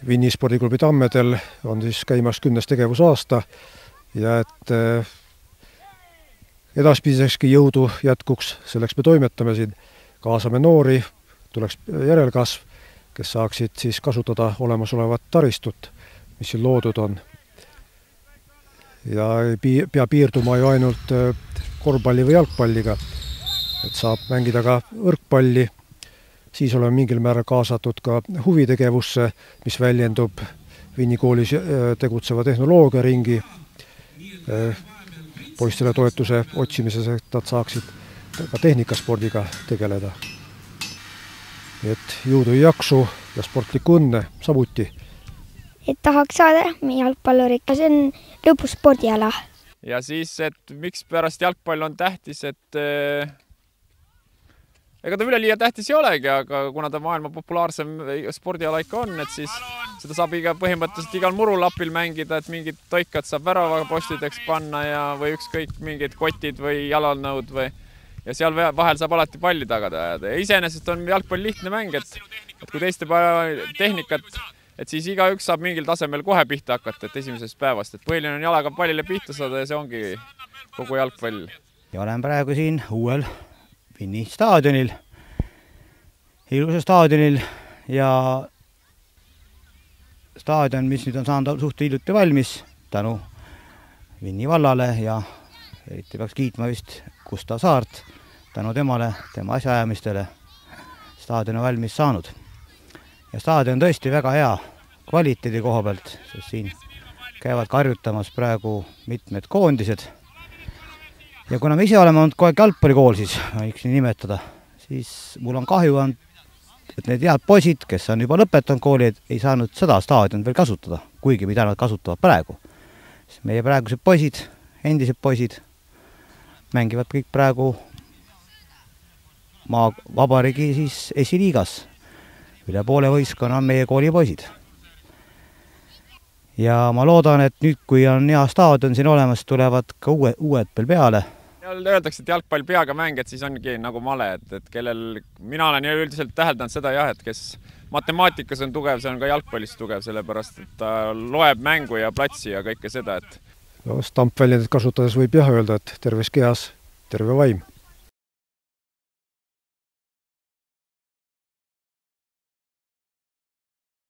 Vinni spordiklubi Tammedel on siis käimas 10. tegevusaasta ja et edaspidisekski jõudu jätkuks, selleks me toimetame siin, kaasame noori, tuleks järelkasv, kes saaksid siis kasutada olemasolevat taristut, mis siin loodud on. Ja ei pea piirduma ju ainult korvpalli või jalgpalliga, et saab mängida ka õrkpalli. Siis oleme mingil määral kaasatud ka huvitegevusse, mis väljendub Vinni koolis tegutseva tehnoloogiaringi poistele toetuse otsimises, et nad saaksid ka tehnikaspordiga tegeleda. Et jõudu ja jaksu ja sportlikku õnne samuti. Et tahaks saada jalgpallurik, see on lõbus spordiala. Ja siis, et miks pärast jalgpall on tähtis, et ega ta üleliia tähtis ei olegi, aga kuna ta maailma populaarsem spordiala ikka on, et siis seda saab põhimõtteliselt igal murulapil mängida, et mingid toikad saab väravapostideks panna või ükskõik mingid kotid või jalalnõud ja seal vahel saab alati palli tagada ajada. Ja iseenesest on jalgpall lihtne mäng, et kui teiste tehnikat, et siis igaüks saab mingil tasemel kohe pihta hakata, et esimesest päevast. Et põhiline on jalaga pallile pihta saada ja see ongi kogu jalgpall. Ja olen praegu siin uuel Vinni staadionil, ilusa staadionil ja staadion, mis nüüd on saanud suht hiljuti valmis tänu Vinni vallale ja eriti peaks kiitma vist Gustav Saart tänu temale, tema asjaajamistele staadion on valmis saanud. Ja staadion on tõesti väga hea kvaliteedi koha pealt, sest siin käivad karjutamas praegu mitmed koondised. Ja kuna me ise oleme olnud kogu aeg jalgpallikool, siis võiks nii nimetada, siis mul on kahju, et need head poisid, kes on juba lõpetanud kooli, ei saanud seda staadion veel kasutada, kuigi mida nad kasutavad praegu. Meie praegused poisid, endised poisid, mängivad kõik praegu vabariigi siis esiliigas. Üle poole võistkonna on meie kooli poisid. Ja ma loodan, et nüüd, kui on hea staadion siin olemas, tulevad ka uued veel peale. Öeldakse, et jalgpall peaga mäng, et siis ongi nagu male, et kellel, mina olen üldiselt täheldanud seda jah, et kes matemaatikas on tugev, see on ka jalgpallis tugev, sellepärast, et ta loeb mängu ja platsi ja kõike seda, et Stampväljendit kasutades võib jah öelda, et terves kehas terve vaim.